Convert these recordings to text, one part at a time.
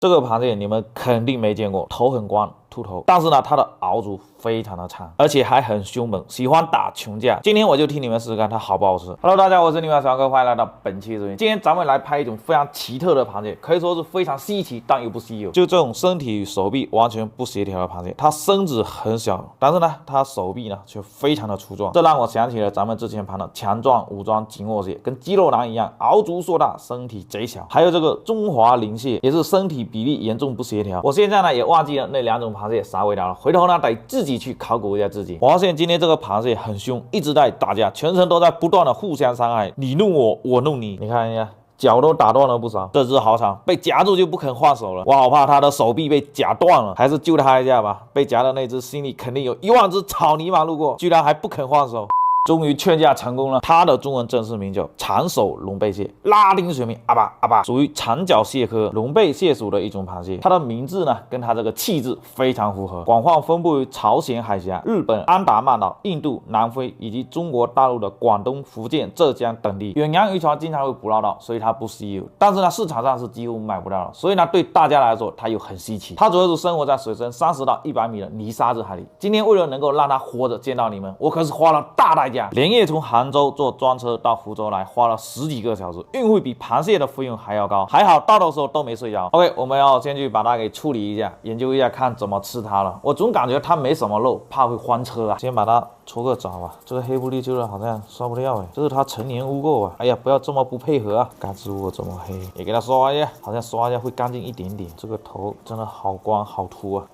这个螃蟹你们肯定没见过，头很光，秃头，但是呢，它的螯足非常的长，而且还很凶猛，喜欢打群架。今天我就替你们试试看它好不好吃。Hello， 大家好，我是你们小哥，欢迎来到本期视频。今天咱们来拍一种非常奇特的螃蟹，可以说是非常稀奇，但又不稀有。就这种身体与手臂完全不协调的螃蟹，它身子很小，但是呢，它手臂呢却非常的粗壮。这让我想起了咱们之前盘的强壮武装锦握蟹，跟肌肉男一样，螯足硕大，身体贼小。还有这个中华鳞蟹，也是身体比例严重不协调。我现在呢也忘记了那两种螃蟹啥味道了，回头呢得自己去考古一下自己。我发现今天这个螃蟹很凶，一直在打架，全程都在不断的互相伤害，你弄我，我弄你。你看一下，脚都打断了不少。这只好惨，被夹住就不肯放手了。我好怕它的手臂被夹断了，还是救它一下吧。被夹的那只心里肯定有1万只草泥马路过，居然还不肯放手。终于劝架成功了。它的中文正式名叫长手龙背蟹，拉丁学名阿巴，属于长脚蟹科龙背蟹属的一种螃蟹。它的名字呢，跟它这个气质非常符合。广泛分布于朝鲜海峡、日本、安达曼岛、印度、南非以及中国大陆的广东、福建、浙江等地。远洋渔船经常会捕捞到，所以它不稀有。但是呢，市场上是几乎买不到的，所以呢，对大家来说它又很稀奇。它主要是生活在水深30到100米的泥沙子海里。今天为了能够让它活着见到你们，我可是花了大代价。连夜从杭州坐专车到福州来，花了10几个小时，运费比螃蟹的费用还要高。还好到的时候都没睡着。OK， 我们要先去把它给处理一下，研究一下看怎么吃它了。我总感觉它没什么肉，怕会翻车啊。先把它搓个澡吧。这个黑不溜秋的好像刷不掉哎，这是它成年污垢啊！哎呀，不要这么不配合啊！嘎吱窝这么黑，也给它刷一下，好像刷一下会干净一点点。这个头真的好光好秃啊！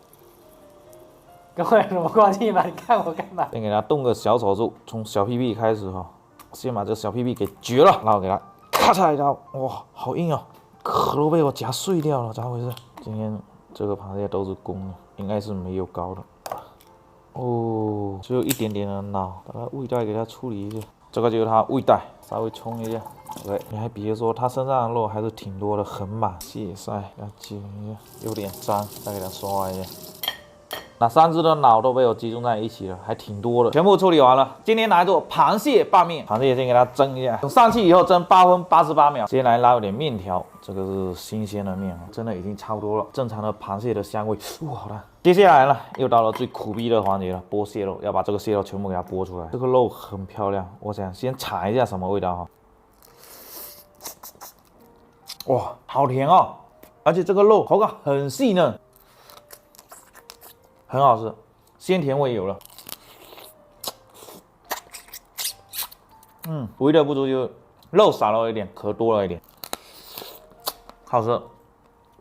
跟我有什么关系嘛？你看我干嘛？先给他动个小手术，从小屁屁开始哈，先把这小屁屁给撅了，然后给他咔嚓一刀，哇，好硬哦，壳都被我夹碎掉了，咋回事？今天这个螃蟹都是公的，应该是没有膏的。哦，只有一点点的脑，把它胃袋给它处理一下，这个就是它胃袋，稍微冲一下。对，你还别说，它身上的肉还是挺多的，很满。蟹腮给它剪一下，有点脏，再给它刷一下。那3只的脑都被我集中在一起了，还挺多的，全部处理完了。今天来做螃蟹拌面，螃蟹先给它蒸一下，等上气以后蒸8分88秒。先来捞点面条，这个是新鲜的面啊，真的已经差不多了，正常的螃蟹的香味，哇，好辣。接下来呢，又到了最苦逼的环节了，剥蟹肉，要把这个蟹肉全部给它剥出来。这个肉很漂亮，我想先尝一下什么味道哈。哇，好甜哦，而且这个肉口感很细嫩。很好吃，鲜甜味有了。唯一的不足就是肉少了一点，壳多了一点。好吃，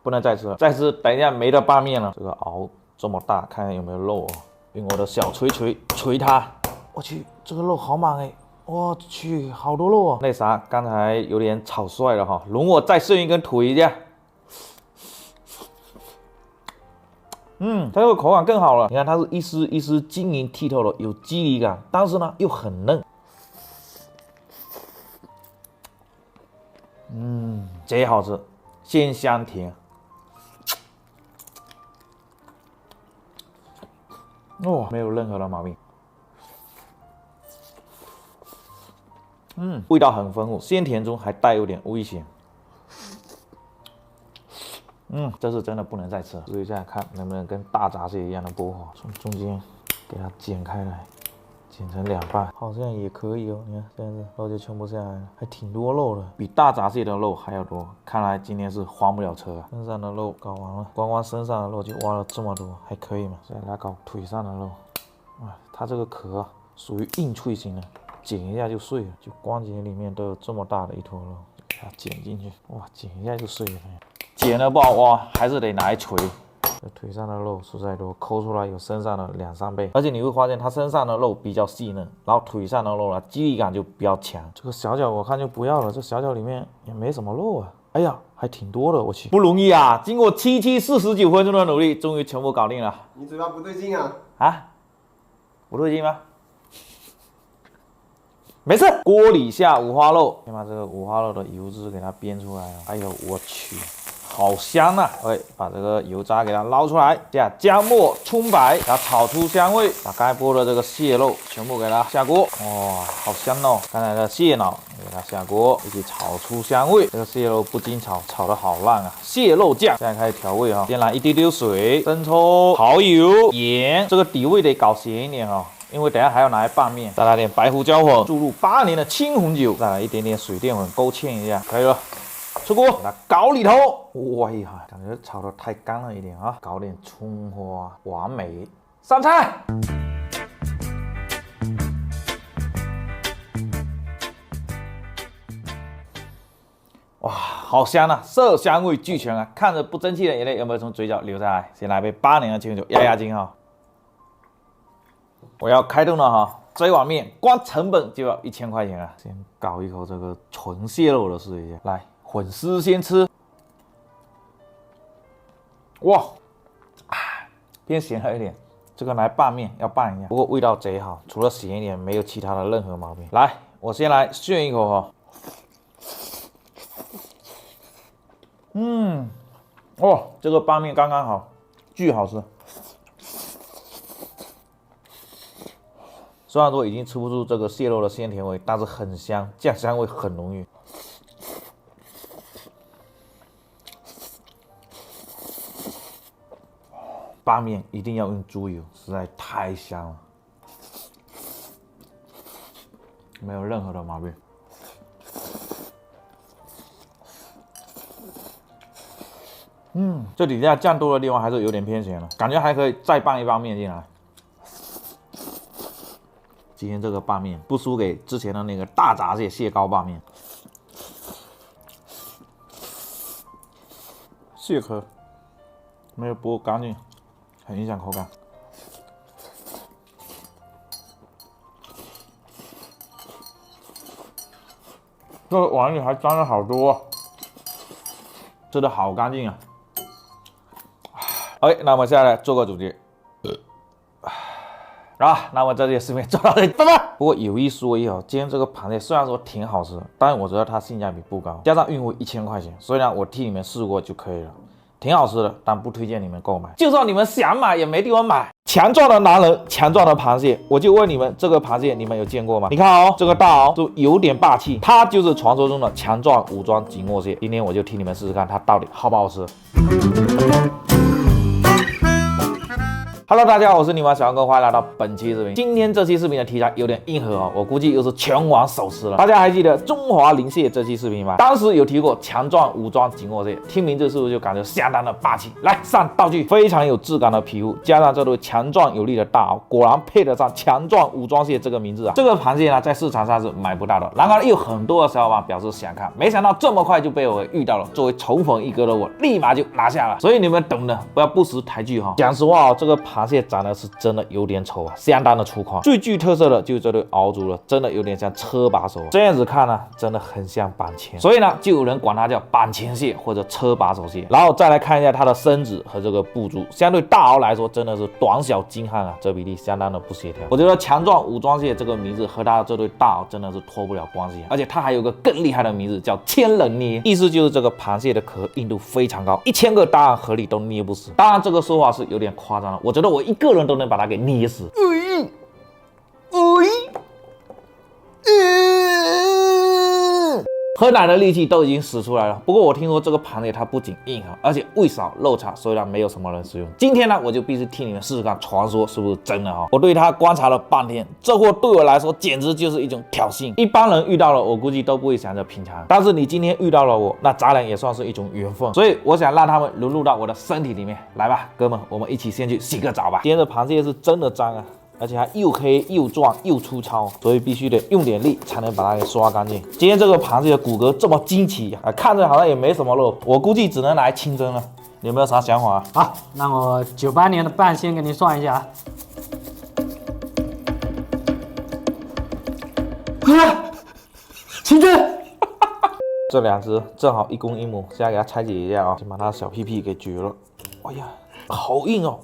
不能再吃了，再吃等一下没得拌面了。这个螯这么大，看看有没有肉哦。用我的小锤锤它。我去，这个肉好满哎！我去，好多肉哦。那啥，刚才有点草率了哈，容我再剩一根腿一下。它这个口感更好了。你看，它是一丝一丝晶莹剔透的，有肌理感，但是呢又很嫩。贼好吃，鲜香甜。哦，没有任何的毛病。味道很丰富，鲜甜中还带有点危险。这是真的不能再吃了。试一下看能不能跟大闸蟹一样的剥法，从中间给它剪开来，剪成2半，好像也可以哦。你看这样子肉就全部下来了，还挺多肉的，比大闸蟹的肉还要多。看来今天是还不了车啊。身上的肉搞完了，光身上的肉就挖了这么多，还可以嘛。再来搞腿上的肉，它这个壳属于硬脆型的，剪一下就碎了，就关节里面都有这么大的一坨肉，给它剪进去，哇，剪一下就碎了。剪了不好挖，还是得拿来锤。这腿上的肉实在多，抠出来有身上的2、3倍。而且你会发现它身上的肉比较细嫩，然后腿上的肉呢，肌力感就比较强。这个小脚我看就不要了，这小脚里面也没什么肉啊。哎呀，还挺多的，我去，不容易啊！经过7期49分钟的努力，终于全部搞定了。你嘴巴不对劲啊？啊？不对劲吗？没事。锅里下五花肉，先把这个五花肉的油脂给它煸出来了。哎呦，我去！好香啊！把这个油渣给它捞出来，加姜末、葱白，然后炒出香味。把刚才剥的这个蟹肉全部给它下锅，哇，好香哦！刚才的蟹脑给它下锅，一起炒出香味。这个蟹肉不经炒，炒得好烂啊！蟹肉酱，现在开始调味哈，先来一丢丢水，生抽、蚝油、盐，这个底味得搞咸一点哈。因为等下还要拿来拌面，再来点白胡椒粉，注入8年的青红酒，再来一点点水淀粉勾芡一下，可以了。出锅，把它搞里头。哇呀，感觉炒得太干了一点啊，搞点葱花，完美。上菜。哇，好香啊，色香味俱全啊！看着不争气的眼泪有没有从嘴角流下来？先来杯8年的青红酒压压惊哈。我要开动了哈，这一碗面光成本就要1000块钱啊！先搞一口这个纯蟹肉的试一下，来混丝先吃。哇，偏咸了一点，这个来拌面要拌一下，不过味道贼好，除了咸一点，没有其他的任何毛病。来，我先来炫一口哈。哦，这个拌面刚刚好，巨好吃。虽然说已经吃不出这个蟹肉的鲜甜味，但是很香，酱香味很浓郁。拌面一定要用猪油，实在太香了，没有任何的毛病。这底下酱多的地方还是有点偏咸的，感觉还可以再拌一包面进来。今天这个拌面不输给之前的那个大闸蟹蟹膏拌面，蟹壳没有剥干净，很影响口感。这个碗里还沾了好多，吃的好干净啊！那我们下来做个总结。那么这期视频做到这里，拜拜。不过有一说一今天这个螃蟹虽然说挺好吃，但是我觉得它性价比不高，加上运费1000块钱，所以呢我替你们试过就可以了，挺好吃的，但不推荐你们购买。就算你们想买也没地方买。强壮的男人，强壮的螃蟹，我就问你们，这个螃蟹你们有见过吗？你看哦，这个大螯就有点霸气，它就是传说中的强壮武装锦握蟹。今天我就替你们试试看它到底好不好吃。Hello， 大家好，我是你们小杨哥，欢迎来到本期视频。今天这期视频的题材有点硬核哦，我估计又是全网首吃了。大家还记得中华鳞蟹这期视频吗？当时有提过强壮武装锦握蟹，听名字是不是就感觉相当的霸气？来上道具，非常有质感的皮肤，加上这对强壮有力的大螯，果然配得上强壮武装蟹这个名字啊！这个螃蟹呢，在市场上是买不到的，然而有很多的小伙伴表示想看，没想到这么快就被我给遇到了。作为宠粉一哥的我，立马就拿下了。所以你们懂的，不要不识抬举哈。讲实话哦，这个螃蟹长得是真的有点丑啊，相当的粗犷。最具特色的就是这对螯足了，真的有点像车把手。这样子看呢，真的很像板前，所以呢，就有人管它叫板前蟹或者车把手蟹。然后再来看一下它的身子和这个步足，相对大螯来说，真的是短小精悍啊，这比例相当的不协调。我觉得强壮武装蟹这个名字和它的这对大螯真的是脱不了关系，而且它还有个更厉害的名字叫千人捏，意思就是这个螃蟹的壳硬度非常高，1000个大螯合力都捏不死。当然这个说法是有点夸张了，我觉得我一个人都能把它给捏死。喝奶的力气都已经使出来了。不过我听说这个螃蟹它不仅硬核，而且味少肉差，所以呢没有什么人使用。今天呢我就必须替你们试试看，传说是不是真的哈？我对它观察了半天，这货对我来说简直就是一种挑衅。一般人遇到了，我估计都不会想着品尝，但是你今天遇到了我，那咱俩也算是一种缘分。所以我想让他们融入到我的身体里面来吧，哥们，我们一起先去洗个澡吧。今天的螃蟹是真的脏啊，而且还又黑又壮又粗糙，所以必须得用点力才能把它给刷干净。今天这个螃蟹的骨骼这么惊奇啊，看着好像也没什么肉，我估计只能来清蒸了。你有没有啥想法啊？好，那我98年的半先给你算一下啊。清蒸。这两只正好1公1母，现在给它拆解一下啊，先把它的小屁屁给撅了。哎呀，好硬哦，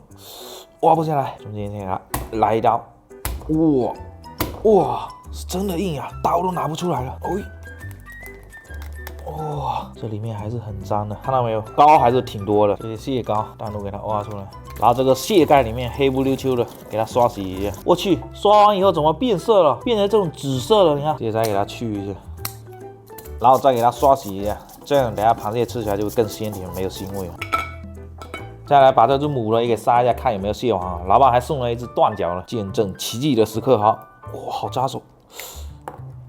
挖不下来。中间先给它来一刀，哇，是真的硬啊，刀都拿不出来了。哇，这里面还是很脏的，看到没有？膏还是挺多的，这些蟹膏单独给它挖出来，然后这个蟹盖里面黑不溜秋的，给它刷洗一下。我去，刷完以后怎么变色了？变成这种紫色了，你看，接着再给它去一下，然后再给它刷洗一下，这样等下螃蟹吃起来就会更鲜甜，没有腥味了。再来把这只母的也给杀一下，看有没有蟹黄啊。老板还送了一只断脚了，见证奇迹的时刻。好，哇，好扎手，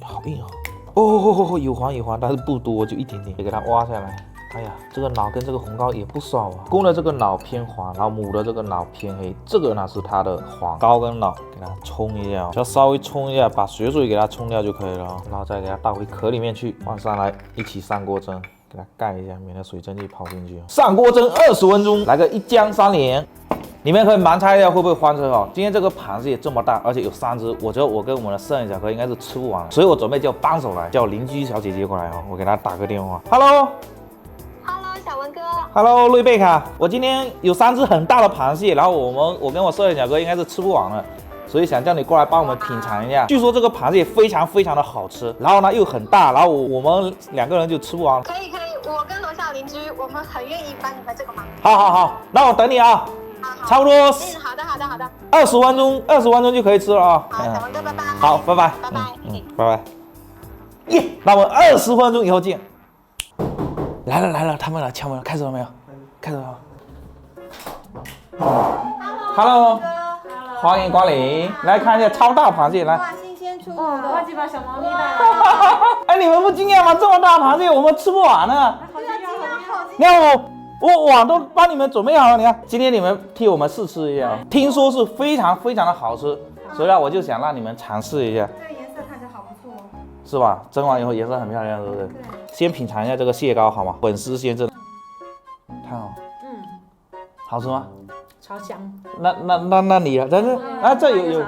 好硬啊！哦，有黄，但是不多，就一点点，给它挖下来。哎呀，这个脑跟这个红膏也不少啊。公的这个脑偏黄，然后母的这个脑偏黑。这个呢是它的黄膏跟脑，给它冲一下，只要稍微冲一下，把血水给它冲掉就可以了。然后再给它倒回壳里面去，放上来一起上锅蒸。给它盖一下，免得水蒸气跑进去。上锅蒸20分钟，来个一姜3连。你们可以盲猜一下会不会翻车哈？今天这个螃蟹这么大，而且有3只，我觉得我跟我们的摄影小哥应该是吃不完了，所以我准备叫帮手来，叫邻居小姐姐过来哈，我给她打个电话。Hello， 小文哥。Hello， 瑞贝卡，我今天有3只很大的螃蟹，然后我跟我摄影小哥应该是吃不完了。所以想叫你过来帮我们品尝一下，据说这个螃蟹非常的好吃，然后呢又很大，然后我们2个人就吃不完。可以，我跟楼下邻居，我们很愿意帮你们这个忙。好，那我等你啊，差不多好的20分钟就可以吃了啊。好，小文哥，拜拜。好，拜拜，拜拜，拜拜。耶，那我们20分钟以后见。来了，他们来敲门了，开始了没有？开始了。Hello。欢迎光临，来看一下超大螃蟹，来。哇，新鲜出哦，的，忘记把小猫咪带来了。哎，你们不惊讶吗？这么大螃蟹我们吃不完呢。好惊讶！你看我碗都帮你们准备好了，你看，今天你们替我们试吃一下，听说是非常的好吃，所以呢我就想让你们尝试一下。这个颜色看着好不错哦。是吧？蒸完以后颜色很漂亮，对不对？对。先品尝一下这个蟹膏好吗？本丝鲜正，看哦。好吃吗？超香。那你啊，但是啊这有。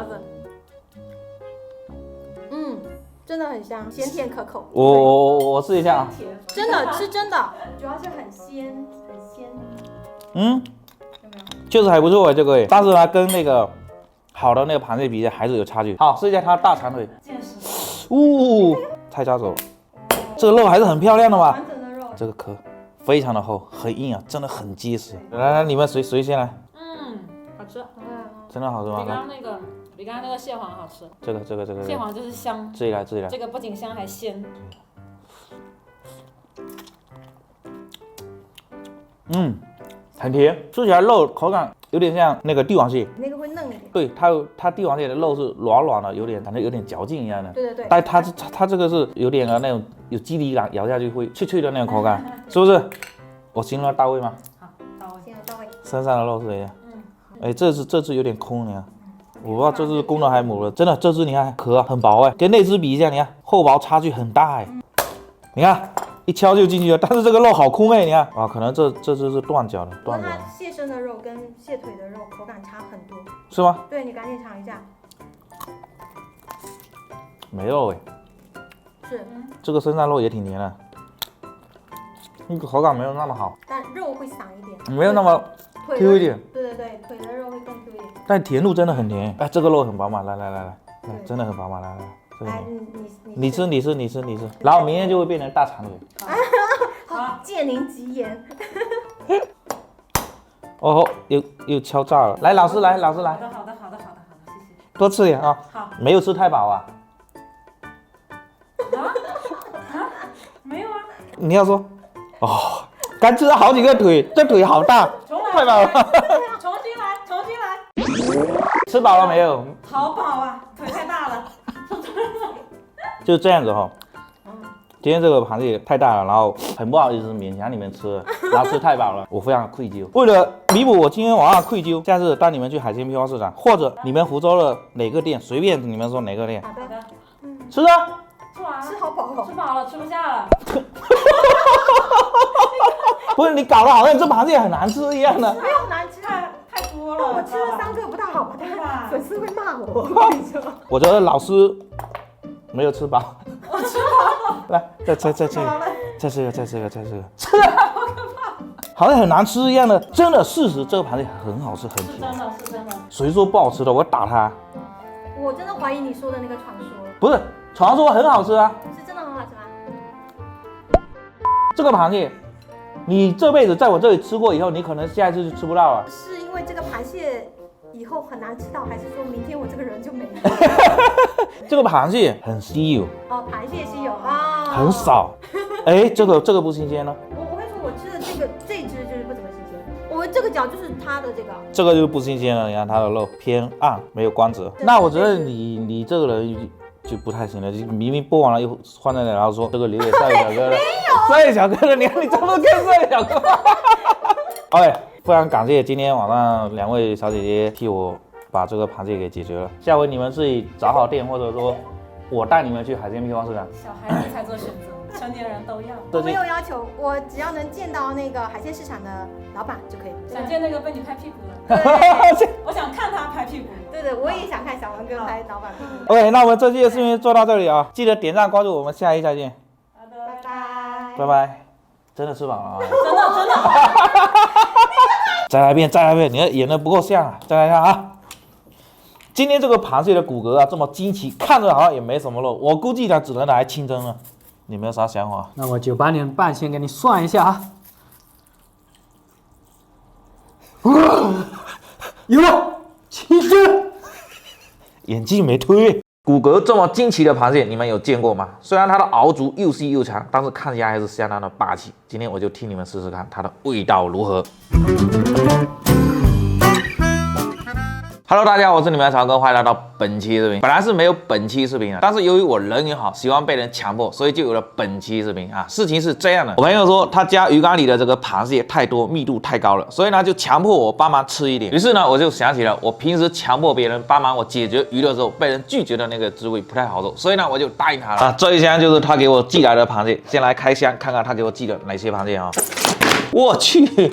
真的很香，咸甜可口。我试一下啊。真的是真的，主要是很鲜。有没有？确实还不错这个但是呢跟那个好的那个螃蟹比还是有差距。好，试一下它的大长腿。太扎手了。这个肉还是很漂亮的嘛。完整的肉。这个壳非常的厚，很硬啊，真的很结实。来，你们谁先来？好吃。真的好吃吗？比刚刚那个蟹黄好吃。这个蟹黄就是香。自己来。这个不仅香还鲜。很甜，吃起来肉口感有点像那个帝王蟹。那个会嫩一点。对，它帝王蟹的肉是软的，感觉有点嚼劲一样的。对。但它这个是有点那种有肌理感，咬下去会脆的那种口感，是不是？我形容到位吗？好，到位。到位。身上的肉是一样。哎，这只有点空，你看。我不知道这只公的还是母的，真的这只你看壳很薄哎，跟那只比一下，你看厚薄差距很大哎。你看一敲就进去了，但是这个肉好空哎，你看啊，可能这只是断脚的。它蟹身的肉跟蟹腿的肉口感差很多，是吗？对，你赶紧尝一下。没肉哎。是。这个身上肉也挺黏的，那个口感没有那么好，但肉会散一点，没有那么 Q 一点。对，腿的肉会更 Q 一点。但甜度真的很甜，哎，这个肉很饱满，来，真的很饱满，来，你吃，然后明天就会变成大长腿。好，借您吉言。哦，又敲诈了，来，老师来。好的，谢谢。多吃点啊。好。没有吃太饱啊。没有啊。你要说，哦，刚吃了好几个腿，这腿好大，太饱了。重新来。吃饱了没有？好饱啊，腿太大了。就这样子哈。今天这个螃蟹太大了，然后很不好意思勉强你们吃了，然后吃太饱了，我非常愧疚。为了弥补我今天晚上愧疚，下次带你们去海鲜批发市场，或者你们福州的哪个店，随便你们说哪个店。好的。吃啊！吃好饱哦。吃饱了，吃不下了。不是你搞得好像这螃蟹很难吃一样的。没有难吃，太多了。我吃了3个不大好吧？对吧？粉丝会骂我。我觉得老师没有吃饱。我吃饱了。来，再吃一个。吃啊！好像很难吃一样的。真的，事实这个螃蟹很好吃，很甜。是真的。谁说不好吃的？我打他。我真的怀疑你说的那个传说。不是，传说很好吃啊。是真的很好吃吗？这个螃蟹，你这辈子在我这里吃过以后，你可能下一次就吃不到了。是因为这个螃蟹以后很难吃到，还是说明天我这个人就没了？这个螃蟹很稀有哦，螃蟹稀有啊，很少。哎，这个不新鲜呢。我会说，我吃的这只就是不怎么新鲜。我这个脚就是它的这个，这个就不新鲜了，你看它的肉偏暗，没有光泽。那我觉得你这个人就不太行了，就明明剥完了又放在那，然后说这个留给少爷小哥的，少爷小哥的，你看你这么跟少爷小哥。OK， 非常感谢今天晚上2位小姐姐替我把这个螃蟹给解决了。下回你们自己找好店，或者说我带你们去海鲜批发市场。小孩子才做选择，成年人都要。我没有要求，我只要能见到那个海鲜市场的老板就可以了。想见那个被你拍屁股的，对我想看他拍屁股。对，我也想看小王哥拍老板屁股。OK， 那我们这期的视频做到这里啊，记得点赞关注我们，下期再见，好的，拜拜。拜拜。真的吃饱了啊！真的。再来一遍，你的演的不够像啊！再来一下啊！今天这个螃蟹的骨骼啊这么惊奇，看着好像也没什么肉，我估计呢只能拿来清蒸了。你们有啥想法？那我98年半先给你算一下啊。有了，清蒸。演技没退。骨骼这么惊奇的螃蟹，你们有见过吗？虽然它的螯足又细又长，但是看起来还是相当的霸气。今天我就替你们试试看它的味道如何。Hello， 大家好，我是你们的曹哥，欢迎来到本期视频。本来是没有本期视频的，但是由于我人缘好，喜欢被人强迫，所以就有了本期视频啊。事情是这样的，我朋友说他家鱼缸里的这个螃蟹太多，密度太高了，所以呢就强迫我帮忙吃一点。于是呢我就想起了我平时强迫别人帮忙我解决鱼的时候被人拒绝的那个滋味不太好受，所以呢我就答应他了啊。这一箱就是他给我寄来的螃蟹，先来开箱看看他给我寄了哪些螃蟹啊。我去，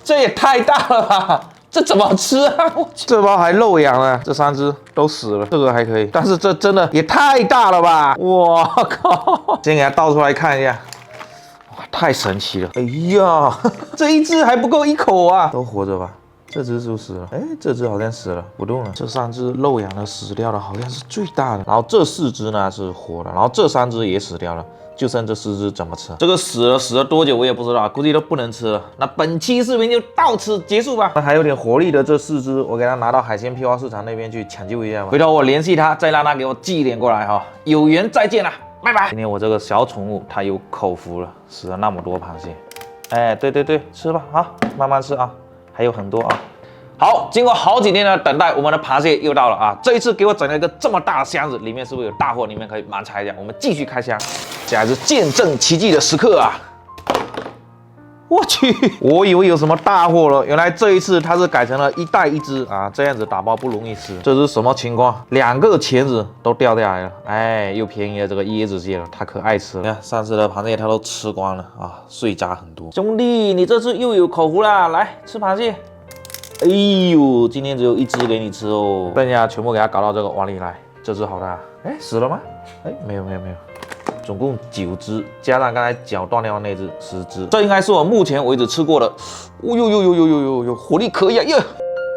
这也太大了吧！这怎么吃啊？这包还漏阳了，这3只都死了，这个还可以，但是这真的也太大了吧！我靠！先给它倒出来看一下，哇，太神奇了！哎呀，这一只还不够1口啊！都活着吧？这只就死了，哎，这只好像死了，不动了。这3只漏阳的死掉的好像是最大的，然后这4只呢是活的，然后这3只也死掉了。就剩这4只怎么吃？这个死了多久我也不知道，估计都不能吃了。那本期视频就到此结束吧。那还有点活力的这4只，我给它拿到海鲜批发市场那边去抢救一下吧。回头我联系他，再让他给我寄一点过来哈。有缘再见啦，拜拜。今天我这个小宠物它有口福了，死了那么多螃蟹。哎，对，吃吧，好，慢慢吃啊，还有很多啊。好，经过好几天的等待，我们的螃蟹又到了啊！这一次给我整了一个这么大的箱子，里面是不是有大货？里面可以盲猜一下。我们继续开箱，这还是见证奇迹的时刻啊！我去，我以为有什么大货了，原来这一次它是改成了1袋1只啊，这样子打包不容易吃。这是什么情况？2个钳子都掉下来了，哎，又便宜了这个椰子蟹了，它可爱吃了。你看上次的螃蟹它都吃光了啊，碎渣很多。兄弟，你这次又有口福啦，来吃螃蟹。哎呦，今天只有1只给你吃哦，剩下全部给它搞到这个碗里来。这只好大，哎，死了吗？哎，没有，总共9只，加上刚才脚断掉的那只10只。这应该是我目前为止吃过的，哦呦，火力可以啊！哟，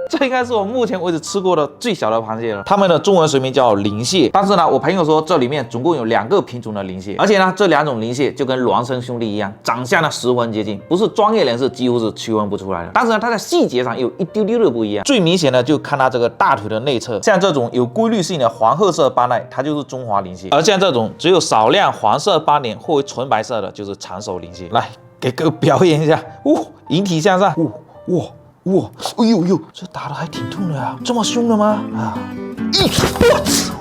这应该是我目前为止吃过的最小的螃蟹了。它们的中文学名叫鳞蟹，但是呢，我朋友说这里面总共有2个品种的鳞蟹，而且呢，这2种鳞蟹就跟孪生兄弟一样，长相呢十分接近，不是专业人士几乎是区分不出来的。但是呢，它在细节上有一丢丢的不一样。最明显的就看它这个大腿的内侧，像这种有规律性的黄褐色斑带，它就是中华鳞蟹；而像这种只有少量黄色斑点或为纯白色的，就是长手鳞蟹。来，给各位表演一下，引体向上，哇，哎呦，这打的还挺痛的呀，这么凶的吗？啊，我操！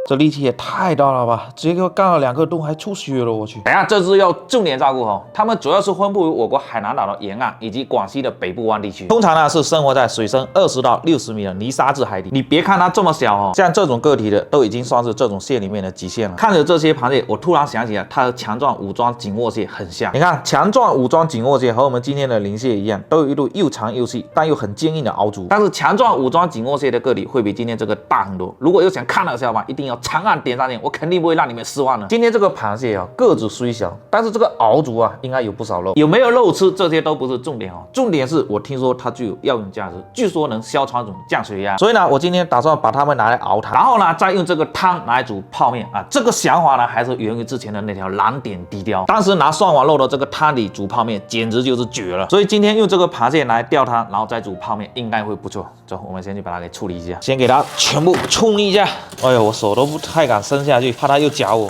这力气也太大了吧！直接给我干了2个洞，还出血了，我去！等下这只要重点照顾哦。它们主要是分布于我国海南岛的沿岸以及广西的北部湾地区。通常呢是生活在水深20到60米的泥沙质海底。你别看它这么小哦，像这种个体的都已经算是这种蟹里面的极限了。看着这些螃蟹，我突然想起来，它和强壮武装锦握蟹很像。你看，强壮武装锦握蟹和我们今天的鳞蟹一样，都有一对又长又细但又很坚硬的螯足。但是强壮武装锦握蟹的个体会比今天这个大很多。如果有想看的小伙伴，一定要长按点赞键，我肯定不会让你们失望的。今天这个螃蟹啊，个子虽小，但是这个熬足啊，应该有不少肉。有没有肉吃，这些都不是重点哦，重点是我听说它具有药用价值，据说能消传肿、降血压。所以呢，我今天打算把它们拿来熬汤，然后呢，再用这个汤来煮泡面啊。这个想法呢，还是源于之前的那条蓝点低雕，当时拿涮碗肉的这个汤底煮泡面，简直就是绝了。所以今天用这个螃蟹来吊汤，然后再煮泡面，应该会不错。走，我们先去把它给处理一下，先给它全部冲一下。哎呦，我手都不太敢伸下去，怕它又夹我。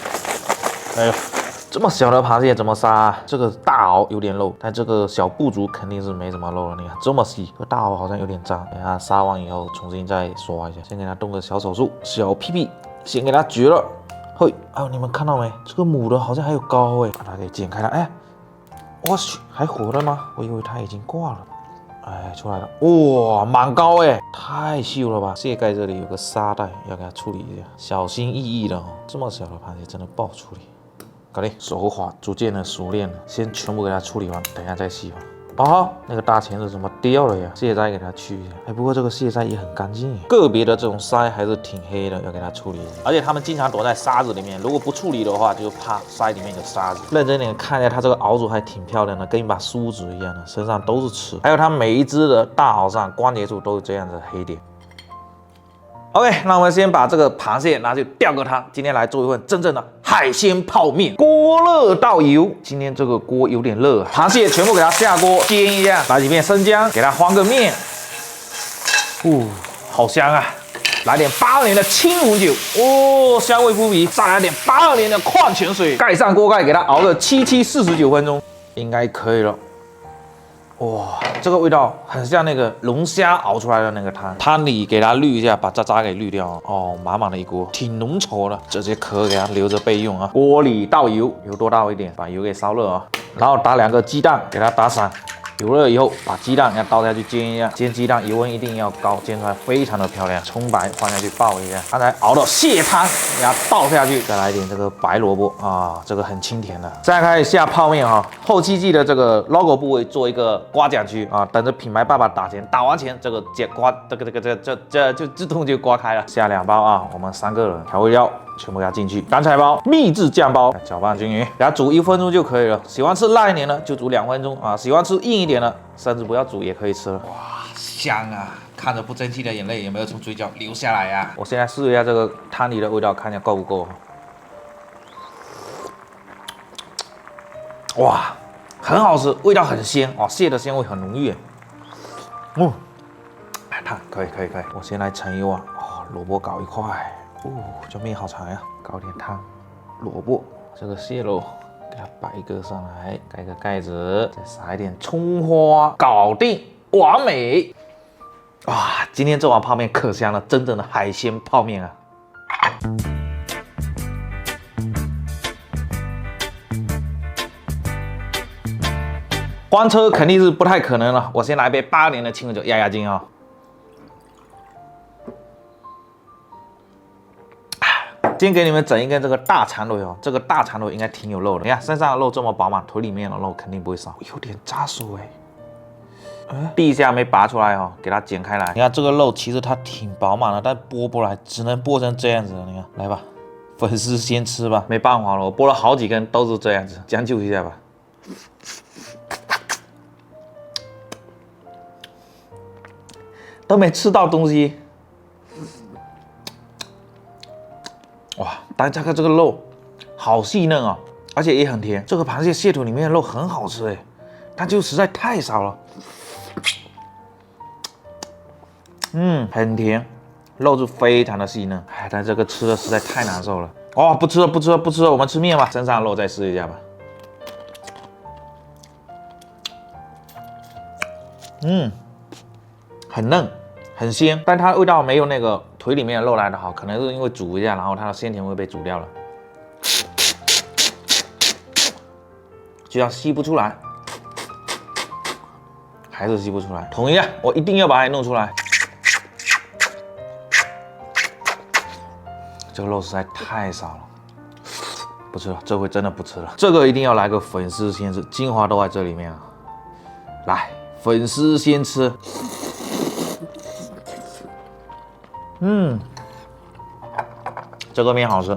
哎呦，这么小的螃蟹怎么杀啊？这个大螯有点肉，但这个小步足肯定是没什么肉了。你看这么细，这个大螯好像有点脏。等它杀完以后，重新再刷一下。先给它动个小手术，小屁屁，先给它绝了。嘿，哎呦，你们看到没？这个母的好像还有膏哎，把它给剪开了。哎，我去，还活着吗？我以为它已经挂了。哎，出来了，哇，蛮高哎，太秀了吧！蟹盖这里有个沙袋，要给它处理一下，小心翼翼的哦。这么小的螃蟹真的不好处理。搞定，手法逐渐的熟练了，先全部给它处理完，等一下再洗吧。哦，那个大钳子怎么掉了呀？蟹鳃给它去一下。哎，不过这个蟹鳃也很干净耶，个别的这种鳃还是挺黑的，要给它处理一下。而且它们经常躲在沙子里面，如果不处理的话，就怕鳃里面有沙子。认真点看一下，它这个螯足还挺漂亮的，跟一把梳子一样的，身上都是刺。还有它每一只的大螯上关节处都有这样的黑点。OK， 那我们先把这个螃蟹拿去吊个汤。今天来做一份真正的海鲜泡面。锅热倒油，今天这个锅有点热，螃蟹全部给它下锅煎一下，来几片生姜，给它翻个面。好香啊！来点82年的青红酒，哦，香味扑鼻。再来点82年的矿泉水，盖上锅盖，给它熬个49分钟，应该可以了。哇，这个味道很像那个龙虾熬出来的那个汤，汤底给它滤一下，把渣渣给滤掉。哦，满满的一锅，挺浓稠的。这些壳给它留着备用啊。锅里倒油，油多倒一点，把油给烧热啊。然后打2个鸡蛋，给它打散。油热以后，把鸡蛋要倒下去煎一下。煎鸡蛋油温一定要高，煎出来非常的漂亮。葱白放下去爆一下。刚才熬的蟹汤给它倒下去，再来一点这个白萝卜啊，这个很清甜的。再开始下泡面哈，后期记得这个 logo 部位做一个刮奖区啊，等着品牌爸爸打钱，打完钱这个刮这就自动就刮开了。下2包啊，我们3个人，调味料全部给它进去，干菜包、秘制酱包，搅拌均匀，给它煮1分钟就可以了。喜欢吃辣一点的就煮2分钟啊，喜欢吃硬一点的，甚至不要煮也可以吃了。哇，香啊！看着不争气的眼泪有没有从嘴角流下来呀？我现在试一下这个汤里的味道，看一下够不够。哇，很好吃，味道很鲜哦，蟹的鲜味很浓郁。汤可以，我先来盛一碗哦，萝卜搞一块。这面好长呀，搞点汤，萝卜，这个蟹肉给它摆一个上来，盖个盖子，再撒一点葱花，搞定，完美！哇，今天这碗泡面可香了，真正的海鲜泡面啊！翻车肯定是不太可能了，我先来杯82年的清红酒压压惊啊！先给你们整一根这个大长腿哦，这个大长腿应该挺有肉的。你看身上的肉这么饱满，腿里面的肉肯定不会少，有点扎手哎。第一下没拔出来哦，给它剪开来。你看这个肉其实它挺饱满的，但剥不来，只能剥成这样子。你看，来吧，粉丝先吃吧，没办法了，我剥了好几根都是这样子，将就一下吧。都没吃到东西。哇，大家看这个肉，好细嫩啊，而且也很甜。这个螃蟹蟹腿里面的肉很好吃哎，但就实在太少了。很甜，肉质非常的细嫩。哎，但这个吃的实在太难受了。哦，不吃了，我们吃面吧。身上的肉再试一下吧。很嫩，很鲜，但它味道没有那个腿里面的肉来的好，可能是因为煮一下，然后它的鲜甜味被煮掉了，居然吸不出来，还是吸不出来。统一啊，我一定要把它弄出来。这个肉实在太少了，不吃了，这回真的不吃了。这个一定要来个粉丝先吃，精华都在这里面啊！来，粉丝先吃。这个面好吃，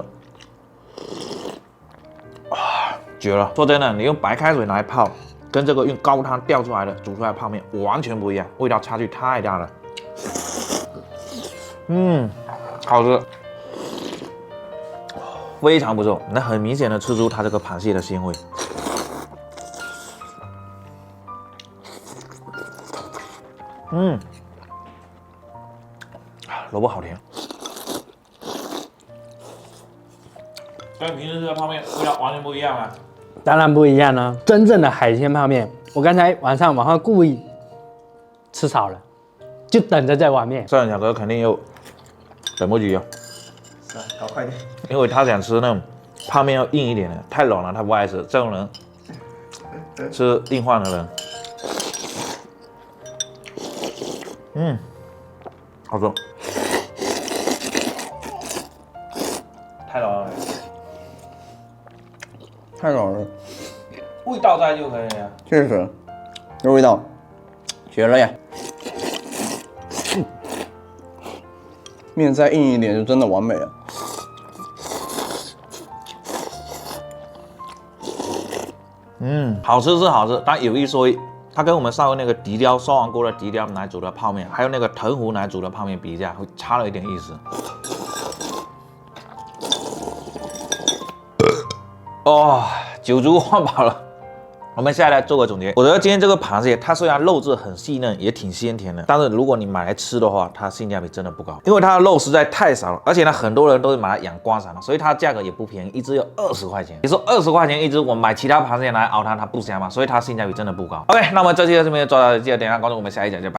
啊，绝了！说真的，你用白开水来泡，跟这个用高汤吊出来的煮出来的泡面完全不一样，味道差距太大了。好吃，非常不错，能很明显的吃出它这个螃蟹的鲜味。萝卜好甜，跟平时吃的泡面味道完全不一样啊！当然不一样了，真正的海鲜泡面，我刚才晚上故意吃少了，就等着在碗面。这小哥肯定又等不及了，是啊，搞快点。因为他想吃那种泡面要硬一点的，太软了他不爱吃。这种人吃硬饭的人，好吃。太软了，太软了，味道在就可以了。确实，这味道绝了呀！面再硬一点就真的完美了。好吃是好吃，但有一说一，它跟我们上回那个迪雕刷完锅的迪雕来煮的泡面，还有那个藤壶来煮的泡面比价，会差了一点意思。哦，酒足饭饱了。我们下来做个总结，我觉得今天这个螃蟹，它虽然肉质很细嫩，也挺鲜甜的，但是如果你买来吃的话，它性价比真的不高，因为它的肉实在太少了，而且呢，很多人都是买来养观赏的，所以它的价格也不便宜，一只要20块钱。你说20块钱一只，我买其他螃蟹来熬汤，它不香吗？所以它性价比真的不高。OK， 那么这期的视频就做到这里，记得点赞关注，我们下一讲见，拜拜。